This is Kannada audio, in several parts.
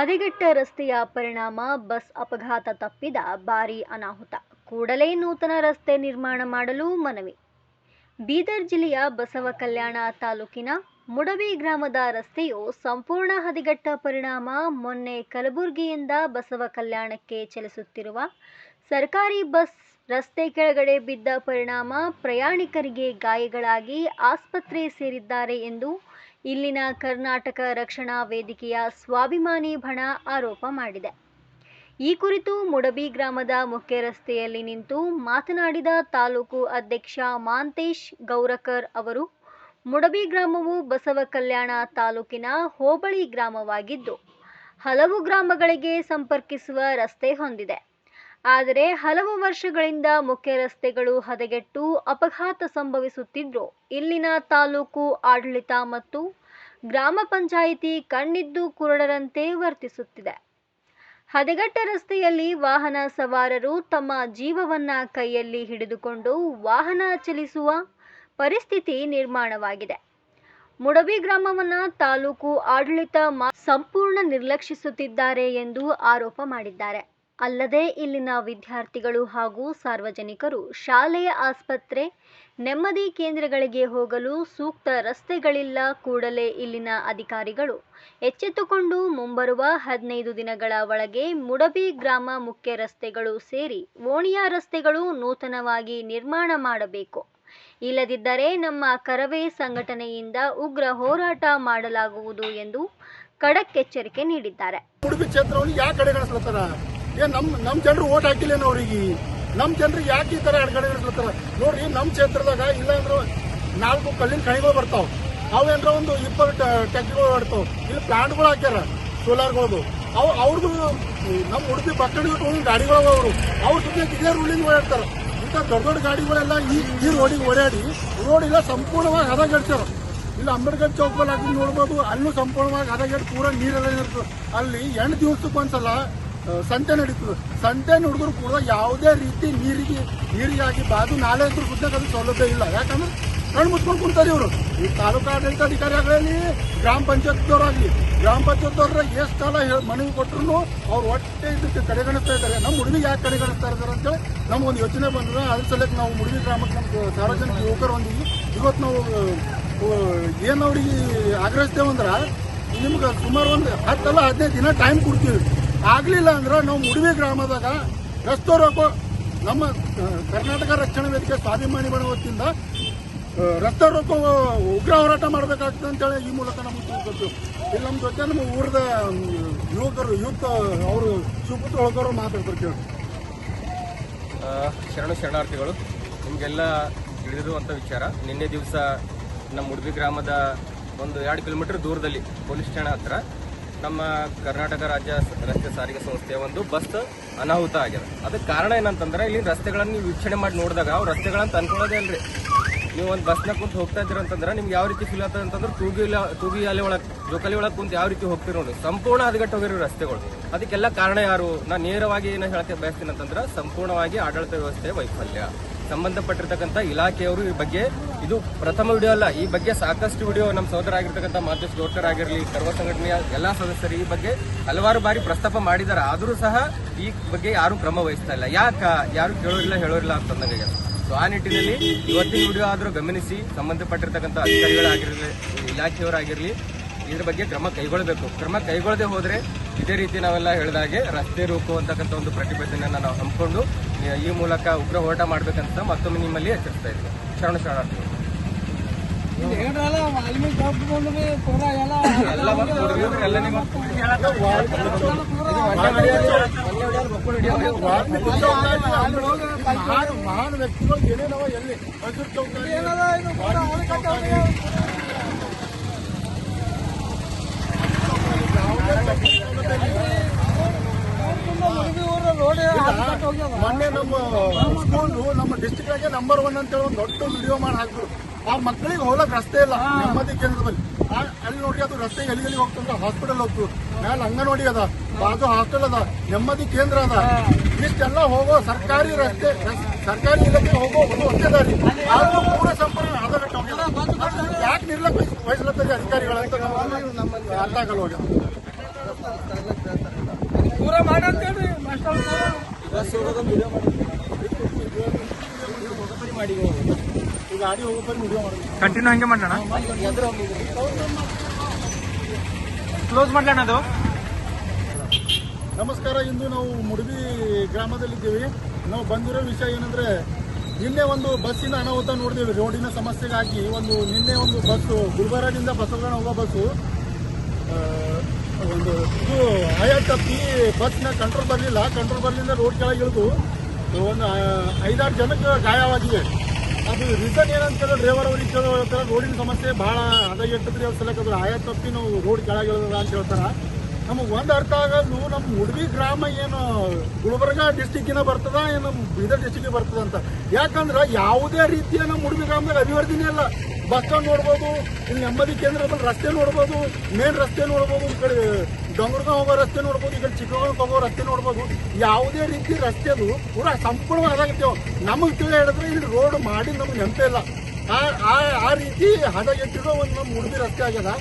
ಹದಗೆಟ್ಟ ರಸ್ತೆಯ ಪರಿಣಾಮ ಬಸ್ ಅಪಘಾತ ತಪ್ಪಿದ ಭಾರೀ ಅನಾಹುತ. ಕೂಡಲೇ ನೂತನ ರಸ್ತೆ ನಿರ್ಮಾಣ ಮಾಡಲು ಮನವಿ. ಬೀದರ್ ಜಿಲ್ಲೆಯ ಬಸವಕಲ್ಯಾಣ ತಾಲೂಕಿನ ಮುಡಬಿ ಗ್ರಾಮದ ರಸ್ತೆಯು ಸಂಪೂರ್ಣ ಹದಗೆಟ್ಟ ಪರಿಣಾಮ ಮೊನ್ನೆ ಕಲಬುರಗಿಯಿಂದ ಬಸವಕಲ್ಯಾಣಕ್ಕೆ ಚಲಿಸುತ್ತಿರುವ ಸರ್ಕಾರಿ ಬಸ್ ರಸ್ತೆ ಕೆಳಗಡೆ ಬಿದ್ದ ಪರಿಣಾಮ ಪ್ರಯಾಣಿಕರಿಗೆ ಗಾಯಗಳಾಗಿ ಆಸ್ಪತ್ರೆ ಸೇರಿದ್ದಾರೆ ಎಂದು ಇಲ್ಲಿನ ಕರ್ನಾಟಕ ರಕ್ಷಣಾ ವೇದಿಕೆಯ ಸ್ವಾಭಿಮಾನಿ ಬಣ ಆರೋಪ ಮಾಡಿದೆ. ಈ ಕುರಿತು ಮುಡಬಿ ಗ್ರಾಮದ ಮುಖ್ಯ ರಸ್ತೆಯಲ್ಲಿ ನಿಂತು ಮಾತನಾಡಿದ ತಾಲೂಕು ಅಧ್ಯಕ್ಷ ಮಾಂತೇಶ್ ಗೌರಕರ್ ಅವರು, ಮುಡಬಿ ಗ್ರಾಮವು ಬಸವಕಲ್ಯಾಣ ತಾಲೂಕಿನ ಹೋಬಳಿ ಗ್ರಾಮವಾಗಿದ್ದು ಹಲವು ಗ್ರಾಮಗಳಿಗೆ ಸಂಪರ್ಕಿಸುವ ರಸ್ತೆ ಹೊಂದಿದೆ. ಆದರೆ ಹಲವು ವರ್ಷಗಳಿಂದ ಮುಖ್ಯ ರಸ್ತೆಗಳು ಹದಗೆಟ್ಟು ಅಪಘಾತ ಸಂಭವಿಸುತ್ತಿದ್ದು ಇಲ್ಲಿನ ತಾಲೂಕು ಆಡಳಿತ ಮತ್ತು ಗ್ರಾಮ ಪಂಚಾಯಿತಿ ಕಣ್ಣಿದ್ದು ಕುರುಡರಂತೆ ವರ್ತಿಸುತ್ತಿದೆ. ಹದಗೆಟ್ಟ ರಸ್ತೆಯಲ್ಲಿ ವಾಹನ ಸವಾರರು ತಮ್ಮ ಜೀವವನ್ನ ಕೈಯಲ್ಲಿ ಹಿಡಿದುಕೊಂಡು ವಾಹನ ಚಲಿಸುವ ಪರಿಸ್ಥಿತಿ ನಿರ್ಮಾಣವಾಗಿದೆ. ಮುಡಬಿ ಗ್ರಾಮವನ್ನ ತಾಲೂಕು ಆಡಳಿತ ಸಂಪೂರ್ಣ ನಿರ್ಲಕ್ಷಿಸುತ್ತಿದ್ದಾರೆ ಎಂದು ಆರೋಪ ಮಾಡಿದ್ದಾರೆ. ಅಲ್ಲದೆ ಇಲ್ಲಿನ ವಿದ್ಯಾರ್ಥಿಗಳು ಹಾಗೂ ಸಾರ್ವಜನಿಕರು ಶಾಲೆ, ಆಸ್ಪತ್ರೆ, ನೆಮ್ಮದಿ ಕೇಂದ್ರಗಳಿಗೆ ಹೋಗಲು ಸೂಕ್ತ ರಸ್ತೆಗಳಿಲ್ಲ. ಕೂಡಲೇ ಇಲ್ಲಿನ ಅಧಿಕಾರಿಗಳು ಎಚ್ಚೆತ್ತುಕೊಂಡು ಮುಂಬರುವ 15 ದಿನಗಳ ಒಳಗೆ ಮುಡಬಿ ಗ್ರಾಮ ಮುಖ್ಯ ರಸ್ತೆಗಳು ಸೇರಿ ಓಣಿಯ ರಸ್ತೆಗಳು ನೂತನವಾಗಿ ನಿರ್ಮಾಣ ಮಾಡಬೇಕು. ಇಲ್ಲದಿದ್ದರೆ ನಮ್ಮ ಕರವೇ ಸಂಘಟನೆಯಿಂದ ಉಗ್ರ ಹೋರಾಟ ಮಾಡಲಾಗುವುದು ಎಂದು ಖಡಕ್ ಎಚ್ಚರಿಕೆ ನೀಡಿದ್ದಾರೆ. ನಮ್ ಜನರು ಓಟ್ ಹಾಕಿಲ್ಲೇನೋ ಅವ್ರಿಗೆ, ನಮ್ ಜನರಿಗೆ ಯಾಕೆ ಈ ತರ ಕಡೆಗಣಿಸ್ಲತ್ತಾರ ನೋಡ್ರಿ. ನಮ್ ಕ್ಷೇತ್ರದಾಗ ಇಲ್ಲ ಅಂದ್ರ 4 ಕಲ್ಲಿನ ಖಣಿಗಳು ಬರ್ತಾವ, ಅವೇನ್ರ ಒಂದು 20 ಟ್ಯಾಕ್ಟ್ರಿಗಳು ಬರ್ತಾವ. ಇಲ್ಲಿ ಪ್ಲಾಂಟ್ಗಳು ಹಾಕ್ಯಾರ ಸೋಲಾರ್ಗಳದು. ಅವ್ರದ್ದು ನಮ್ ಉಡುಪಿ ಪಕ್ಕಣಿಗೆ ಗಾಡಿಗಳು ಅವ್ರ ಸುತ್ತ ಇದೇ ರೂಲಿಂಗ್ ಓಡಾಡ್ತಾರ. ಇಂಥ ದೊಡ್ಡ ದೊಡ್ಡ ಗಾಡಿಗಳೆಲ್ಲ ಈ ರೋಡಿಗೆ ಓಡಾಡಿ ರೋಡ್ ಇಲ್ಲ ಸಂಪೂರ್ಣವಾಗಿ ಹದಗೆಡ್ತಾರ. ಇಲ್ಲಿ ಅಂಬೇಡ್ಕರ್ ಚೌಕಲ್ಲಿ ಹಾಕಿ ನೋಡ್ಬೋದು, ಅಲ್ಲೂ ಸಂಪೂರ್ಣವಾಗಿ ಹದಗೆಟ್ಟು ಪೂರ ನೀರೆಲ್ಲ ಇರ್ತದೆ. ಅಲ್ಲಿ 8 ದಿವಸಕ್ಕೊಂದ್ಸಲ ಸಂತೆ ನಡೀತದೆ. ಸಂತೆ ನೋಡಿದ್ರು ಕೂಡ ಯಾವುದೇ ರೀತಿ ನೀರಿಗಾಗಿ ಬಾಜು ನಾಲೆ ಇದ್ರು ಸುತ್ತ ಅದು ಸೌಲಭ್ಯ ಇಲ್ಲ. ಯಾಕಂದ್ರೆ ಕಣ್ಣು ಮುಚ್ಕೊಂಡು ಕುಂತಾರೆ ಇವರು. ಈ ತಾಲೂಕು ಆಡಳಿತಾಧಿಕಾರಿ ಆಗಲಿ, ಗ್ರಾಮ ಪಂಚಾಯತ್ದವ್ರಾಗಲಿ, ಗ್ರಾಮ ಪಂಚಾಯತ್ದವ್ರ ಎಷ್ಟು ಕಾಲ ಮನವಿ ಕೊಟ್ಟರು ಅವ್ರು ಒಟ್ಟೆ ಇದಕ್ಕೆ ಕಡೆಗಣಿಸ್ತಾ ಇದ್ದಾರೆ. ನಮ್ಮ ಹುಡುಗಿಗೆ ಯಾಕೆ ಕಡೆಗಣಿಸ್ತಾ ಇದ್ದಾರೆ ಅಂತೇಳಿ ನಮ್ಗೊಂದು ಯೋಚನೆ ಬಂದ್ರೆ ಅದ್ರ ಸಲಕ್ಕೆ ನಾವು ಮುಡುಗಿ ಗ್ರಾಮಕ್ಕೆ ನಮ್ಮ ಸಾರ್ವಜನಿಕ ಯುವಕರು ಹೊಂದಿವಿ. ಇವತ್ತು ನಾವು ಏನು ಅವ್ರಿಗೆ ಆಗ್ರಹಿಸ್ತೇವಂದ್ರೆ ನಿಮ್ಗೆ ಸುಮಾರು ಒಂದು 10 ಅಲ್ಲ 15 ದಿನ ಟೈಮ್ ಕೊಡ್ತೀವಿ. ಆಗ್ಲಿಲ್ಲ ಅಂದ್ರೆ ನಾವು ಮುಡುವಿ ಗ್ರಾಮದಾಗ ರಸ್ತೆ ರೋಕೋ ನಮ್ಮ ಕರ್ನಾಟಕ ರಕ್ಷಣಾ ವೇದಿಕೆ ಸ್ವಾಭಿಮಾನಿ ಬಣ ವತಿಯಿಂದ ರಸ್ತೆ ರೋಕೋ ಉಗ್ರ ಹೋರಾಟ ಮಾಡಬೇಕಾಗ್ತದೆ ಅಂತೇಳಿ ಈ ಮೂಲಕ ನಮ್ಗೆ ತಿಳ್ಕೊತೀವಿ. ಇಲ್ಲಿ ನಮ್ಮ ಜೊತೆ ನಮ್ಮ ಊರದ ಯೂತ್ ಅವರು ಶಿವಪುತ್ರ ಒಳಗವರು ಮಾತಾಡ್ತಾರೆ. ಶರಣಾರ್ಥಿಗಳು, ನಿಮಗೆಲ್ಲ ತಿಳಿದಿರುವಂಥ ವಿಚಾರ. ನಿನ್ನೆ ದಿವಸ ನಮ್ಮ ಮುಡುಬಿ ಗ್ರಾಮದ ಒಂದು 2 ಕಿಲೋಮೀಟರ್ ದೂರದಲ್ಲಿ ಪೊಲೀಸ್ ಠಾಣೆ ಹತ್ರ ನಮ್ಮ ಕರ್ನಾಟಕ ರಾಜ್ಯ ರಸ್ತೆ ಸಾರಿಗೆ ಸಂಸ್ಥೆಯ ಒಂದು ಬಸ್ ಅನಾಹುತ ಆಗಿದೆ. ಅದಕ್ಕೆ ಕಾರಣ ಏನಂತಂದ್ರೆ ಇಲ್ಲಿ ರಸ್ತೆಗಳನ್ನು ನೀವು ವೀಕ್ಷಣೆ ಮಾಡಿ ನೋಡಿದಾಗ ಅವ್ರು ರಸ್ತೆಗಳಂತ ಅನ್ಕೊಳ್ಳೋದೇ ಅಲ್ರಿ. ನೀವು ಒಂದು ಬಸ್ನ ಕುಂತು ಹೋಗ್ತಾ ಇದ್ದೀರ ಅಂತಂದ್ರೆ ನಿಮ್ಗೆ ಯಾವ ರೀತಿ ಫೀಲ್ ಆಗ್ತದೆ ಅಂತಂದ್ರೆ ತೂಗಿ ಅಲೆ ಒಳಗೆ ಜೋಕಾಲಿ ಒಳಗೆ ಕುಂತು ಯಾವ ರೀತಿ ಹೋಗ್ತೀರಿ ನೋಡಿ, ಸಂಪೂರ್ಣ ಹದಗೆಟ್ಟು ಹೋಗಿರೋ ರಸ್ತೆಗಳು. ಅದಕ್ಕೆಲ್ಲ ಕಾರಣ ಯಾರು? ನಾನು ನೇರವಾಗಿ ಏನು ಹೇಳಕ್ಕೆ ಬಯಸ್ತೀನಿ ಅಂತಂದ್ರೆ ಸಂಪೂರ್ಣವಾಗಿ ಆಡಳಿತ ವ್ಯವಸ್ಥೆ ವೈಫಲ್ಯ. ಸಂಬಂಧಪಟ್ಟಿರ್ತಕ್ಕಂಥ ಇಲಾಖೆಯವರು ಈ ಬಗ್ಗೆ, ಇದು ಪ್ರಥಮ ವಿಡಿಯೋ ಅಲ್ಲ, ಈ ಬಗ್ಗೆ ಸಾಕಷ್ಟು ವಿಡಿಯೋ ನಮ್ಮ ಸಹೋದರ ಆಗಿರ್ತಕ್ಕಂಥ ಮಾಂತೇಶ್ ಗೌರ್ಕರ್ ಆಗಿರಲಿ, ಸರ್ವ ಸಂಘಟನೆಯ ಎಲ್ಲಾ ಸದಸ್ಯರು ಈ ಬಗ್ಗೆ ಹಲವಾರು ಬಾರಿ ಪ್ರಸ್ತಾಪ ಮಾಡಿದ್ದಾರೆ. ಆದರೂ ಸಹ ಈ ಬಗ್ಗೆ ಯಾರು ಕ್ರಮ ವಹಿಸ್ತಾ ಇಲ್ಲ. ಯಾರು ಹೇಳೋರಿಲ್ಲ ಅಂತಂದಾಗ ಸೊ ಆ ನಿಟ್ಟಿನಲ್ಲಿ ಇವತ್ತಿನ ವಿಡಿಯೋ ಆದರೂ ಗಮನಿಸಿ ಸಂಬಂಧಪಟ್ಟಿರ್ತಕ್ಕಂಥ ಅಧಿಕಾರಿಗಳಾಗಿರಲಿ, ಇಲಾಖೆಯವರಾಗಿರಲಿ ಇದ್ರ ಬಗ್ಗೆ ಕ್ರಮ ಕೈಗೊಳ್ಳಬೇಕು. ಕ್ರಮ ಕೈಗೊಳ್ಳದೆ ಹೋದ್ರೆ ಇದೇ ರೀತಿ ನಾವೆಲ್ಲ ಹೇಳಿದಾಗೆ ರಸ್ತೆ ರೋಕೋ ಅಂತಕ್ಕಂಥ ಒಂದು ಪ್ರತಿಭಟನೆಯನ್ನು ನಾವು ಹಮ್ಮಿಕೊಂಡು ಈ ಮೂಲಕ ಉಗ್ರ ಹೋರಾಟ ಮಾಡಬೇಕಂತ ಮತ್ತೊಮ್ಮೆ ನಿಮ್ಮಲ್ಲಿ ಎಚ್ಚರಿಸ್ತಾ ಇದ್ದೀವಿ. ಶರಣಾರ್ಥಿಗಳು. ಮಹಾನ್ ವ್ಯಕ್ತಿಗಳು ಏನೇನವ ಎಲ್ಲಿ ಮೊನ್ನೆ ನಮ್ಮ ಸ್ಕೂಲು ನಮ್ಮ ಡಿಸ್ಟ್ರಿಕ್ಟ್ ಆಗಿ ನಂಬರ್ 1 ಅಂತೇಳಿ ಒಂದು ದೊಡ್ಡ ವಿಡಿಯೋ ಮಾಡಿ ಹಾಕಿದ್ರು. ಆ ಮಕ್ಕಳಿಗೆ ಹೋಗಕ್ ರಸ್ತೆ ಇಲ್ಲ ನೆಮ್ಮದಿ ಕೇಂದ್ರದಲ್ಲಿ. ಅಲ್ಲಿ ನೋಡ್ರಿ ಅದು ರಸ್ತೆ ಎಲ್ಲಿ ಹೋಗ್ತಂದ್ರೆ ಹಾಸ್ಪಿಟಲ್ ಹೋಗ್ತು, ಮ್ಯಾಲ ಅಂಗನವಾಡಿ ಅದ, ಬಾಜು ಹಾಸ್ಟೆಲ್ ಅದ, ನೆಮ್ಮದಿ ಕೇಂದ್ರ ಅದ. ಇಷ್ಟೆಲ್ಲ ಹೋಗೋ ಸರ್ಕಾರಿ ರಸ್ತೆ, ಸರ್ಕಾರಿ ಇಲಾಖೆ ಹೋಗೋ ಒಂದೇ ದಾರಿ, ಆದ್ರೂ ಕೂಡ ಸಂಪೂರ್ಣ ಹದಗೆಟ್ಟು ಹೋಗಿಲ್ಲ. ಯಾಕೆ ನಿರ್ಲಕ್ಷ್ಯ ವಹಿಸ್ಲತ್ತದೆ ಅಧಿಕಾರಿಗಳಂತ ನಮ್ಗೆ ಅರ್ಥ ಆಗಲ್ಲ. ಪೂರ ಮಾಡಂತೇಳಿ ಗಾಡಿ ಹೋಗೋ ಪರಿ ವಿಡಿಯೋ ಮಾಡಿ ಕಂಟಿನ್ಯೂ ಹಂಗೆ ಮಾಡೋಣ ಕ್ಲೋಸ್ ಮಾಡ್ಲಣ ಅದು. ನಮಸ್ಕಾರ. ಇಂದು ನಾವು ಮುಡಬಿ ಗ್ರಾಮದಲ್ಲಿದ್ದೀವಿ. ನಾವು ಬಂದಿರೋ ವಿಷಯ ಏನಂದ್ರೆ, ನಿನ್ನೆ ಒಂದು ಬಸ್ಸಿನ ಅನಾಹುತ ನೋಡಿದೇವೆ. ರೋಡಿನ ಸಮಸ್ಯೆಗಾಗಿ ನಿನ್ನೆ ಒಂದು ಬಸ್ಸು ಗುಲ್ಬರ್ಗದಿಂದ ಬಸವಗಣ ಹೋಗೋ ಬಸ್ಸು ಇದು ಆಯ ತಪ್ಪಿ ಬಸ್ನ ಕಂಟ್ರೋಲ್ ಬರಲಿಲ್ಲ. ರೋಡ್ ಕೆಳಗೆ ಇಳಿದು ಒಂದು 5-6 ಜನಕ್ಕೆ ಗಾಯವಾಗಿವೆ. ಅದು ರೀಸನ್ ಏನಂತ ಡ್ರೈವರ್ ಅವ್ರಿಗೆ ಹೇಳ್ತಾರೆ, ರೋಡಿನ ಸಮಸ್ಯೆ ಭಾಳ ಹದಗೆಟ್ಟಿದ್ರಿ ಅವ್ರ ಸಲಕ್ಕೆ ಅದು ಆಯ ತಪ್ಪಿ ನಾವು ರೋಡ್ ಕೆಳಗೆ ಇಳಿದ ಅಂತ ಹೇಳ್ತಾರೆ. ನಮಗೆ ಒಂದು ಅರ್ಥ ಆಗೋದು, ನಮ್ಮ ಮುಡಬಿ ಗ್ರಾಮ ಏನು ಗುಲ್ಬರ್ಗ ಡಿಸ್ಟಿಕ್ಕಿನ ಬರ್ತದ, ಏನು ನಮ್ಮ ಬೀದರ್ ಡಿಸ್ಟಿಕ್ಗೆ ಬರ್ತದ ಅಂತ. ಯಾಕಂದ್ರೆ ಯಾವುದೇ ರೀತಿಯ ನಮ್ಮ ಮುಡಬಿ ಗ್ರಾಮದಾಗ ಅಭಿವೃದ್ಧಿನೇ ಇಲ್ಲ. ಬಸ್ ಸ್ಟಾಂಡ್ ನೋಡ್ಬೋದು, ಇಲ್ಲಿ ನೆಮ್ಮದಿ ಕೇಂದ್ರದಲ್ಲಿ ರಸ್ತೆ ನೋಡ್ಬೋದು, ಮೇನ್ ರಸ್ತೆ ನೋಡ್ಬೋದು, ಈ ಕಡೆ ಡೊಂಗರ್ಗಾಂವ್ ಹೋಗೋ ರಸ್ತೆ ನೋಡ್ಬೋದು, ಈ ಕಡೆ ಚಿಕ್ಕಮಗಳೂರಿಗೆ ಹೋಗೋ ರಸ್ತೆ ನೋಡ್ಬೋದು. ಯಾವುದೇ ರೀತಿ ರಸ್ತೆದು ಪೂರಾ ಸಂಪೂರ್ಣವಾಗಿ ಹದಗೆಟ್ಟೇವು. ನಮಗೆ ತಿಳಿ ಹೇಳಿದ್ರೆ ಇಲ್ಲಿ ರೋಡ್ ಮಾಡಿ ನಮ್ಗೆ ನೆನಪೇ ಇಲ್ಲ. ಆ ರೀತಿ ಹದಗೆಟ್ಟಿರೋ ಒಂದು ನಮ್ಮ ಮುಡಬಿ ರಸ್ತೆ ಆಗ್ಯದ.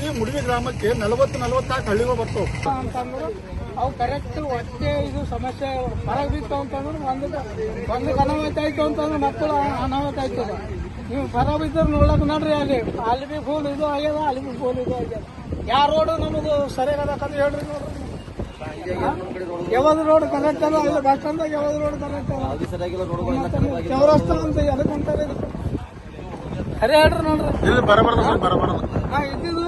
ಈ ಮುಡಬಿ ಗ್ರಾಮಕ್ಕೆ 40-44 ಹಳ್ಳಿಗಳು ಬರ್ತಾವೆ ಅಂತಂದ್ರೆ ಅವು ಕರೆಕ್ಟ್ ಒಟ್ಟೆ ಇದು ಸಮಸ್ಯೆ ಹೊರಗೆ ಬಿತ್ತು ಅಂತಂದ್ರೆ ಒಂದು ಅನಾಹುತ ಆಯ್ತು ಅಂತಂದ್ರೆ ಮಕ್ಕಳು ಅನಾಹುತ ಆಯ್ತದ. ನೀವು ಹೊರಗೆ ಬಿದ್ದರೆ ನೋಡಕ್ ನೋಡ್ರಿ, ಅಲ್ಲಿ ಬಿ ಫೋನ್ ಇದು ಆಗ್ಯದ, ಅಲ್ಲಿ ಬಿ ಫೋನ್ ಇದು ಆಗ್ಯದ. ಯಾವ ರೋಡು ನಮಗೂ ಸರಿಯಾಗದ ಹೇಳ್ರಿ ನೋಡ್ರಿ. ಯಾವ್ದು ರೋಡ್ ಕರೆಕ್ಟ್ ಅದ, ಇಲ್ಲ ಬಸ್ ಸ್ಟ್ಯಾಂಡ್ದಾಗ ಯಾವ್ದು ರೋಡ್ ಕರೆಕ್ಟ್ ಅದ, ಚೌರಸ್ತ ಅಂತ ಎದಕ್ಕಂತಾರೆ ಸರಿ ಹೇಳ್ರಿ ನೋಡ್ರಿ. ಇಲ್ಲಿ ಬರಬಾರ್ದು ಸರ್, ಬರಬಾರ್ದು. ಇದ್ದಿದ್ದು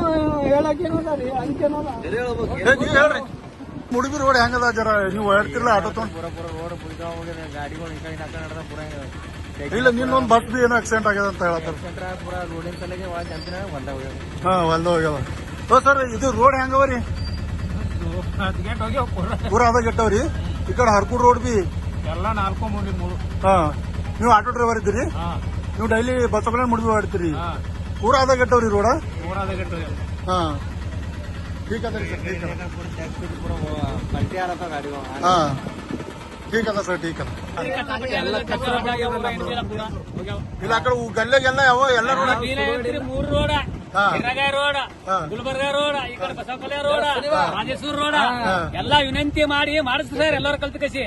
ಹೇಳಕ್ಕೇನದ ರೀ, ಅದಕ್ಕೇನದ ನೀವು ಹೇಳ್ರಿ. ಮುಡಬಿ ರೋಡ್ ಹೆಂಗದ ಜರ ನೀವು ಹೇಳ್ತಿರ್ಲ ಆಟೋ ತಗೊಂಡು? ಇಲ್ಲ, ನಿನ್ನೊಂದು ಬಸ್ ಬಿ ಏನೋ ಆಕ್ಸಿಡೆಂಟ್ ಆಗ್ಯದ ಅಂತ ಹೇಳ್ತಾರೆ. ಹಾ, ಹೊಲ್ದ ಹೋಗ್ಯಾವ. ಸರ್, ಇದು ರೋಡ್ ಹೆಂಗವರಿ? ಪೂರ ಹದಗೆಟ್ಟವ್ರಿ. ಈ ಕಡೆ ಹರ್ಕೂಡ್ ರೋಡ್ ಬಿ ಎಲ್ಲ 4-3 ಹಾ. ನೀವು ಆಟೋ ಡ್ರೈವರ್ ಇದ್ದೀರಿ? ನೀವು ಡೈಲಿ ಬಸವಣ್ಣ ಮುಡಬಿ ಮಾಡ್ತೀರಿ? ಪೂರ ಹದಗೆಟ್ಟವ್ರಿ ರೋಡ? ಹಾ, ठीक है सर, ठीक है. हाँ, ठीक है सर, ठीक है. ಇಲ್ಲ ಆ ಕಡೆ ಗಲ್ಲೆಗೆಲ್ಲ ಯಾವ ಎಲ್ಲ ರೋಡ್ 3 ರೋಡ, ಹಿರಗಾಯಿ ರೋಡ್, ಗುಲ್ಬರ್ಗ ರೋಡ್, ಈ ಕಡೆ ಬಸವಕಲ್ಯಾಣ ರೋಡ್, ರಾಜೇಶ್ವರ ರೋಡ್ ಎಲ್ಲಾ ವಿನಂತಿ ಮಾಡಿ ಮಾಡಿಸ್ರಿ ಸರ್, ಎಲ್ಲರೂ ಕಲ್ತು ಕಸಿ.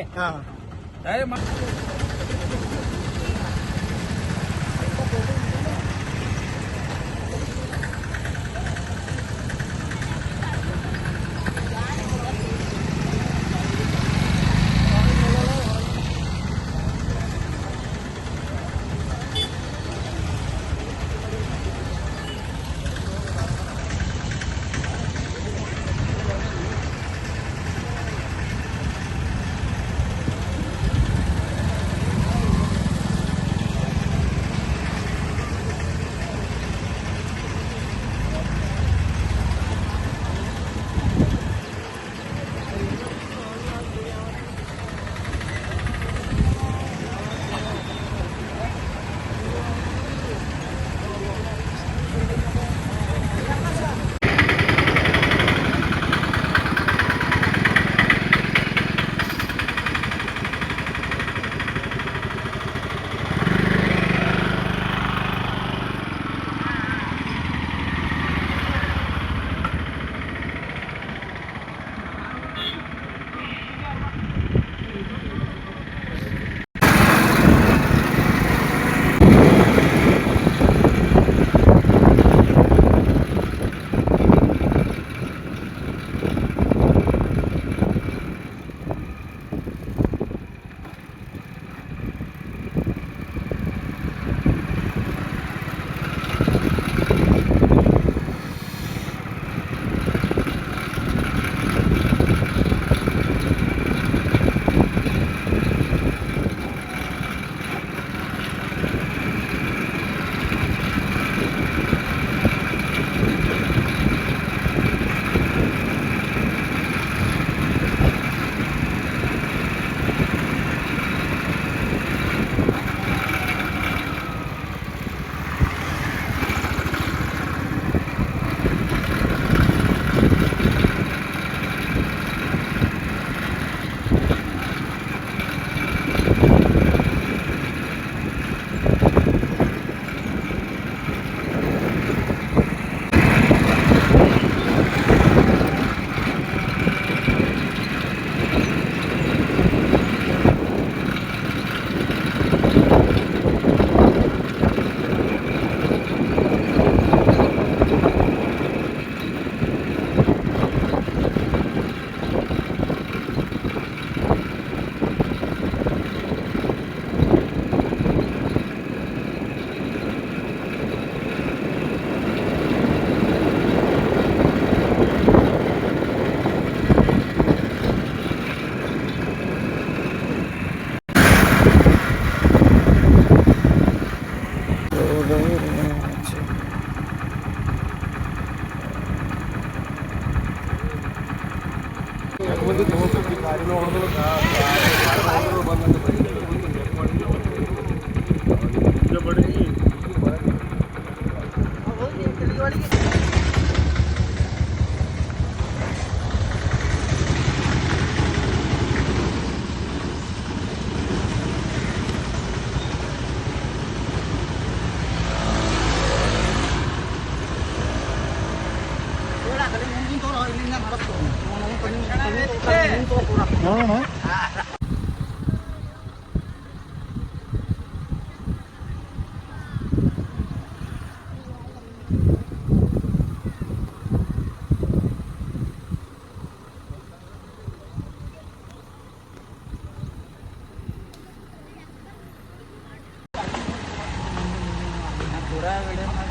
ಪೂರಾ ವಿಡಿಯೋ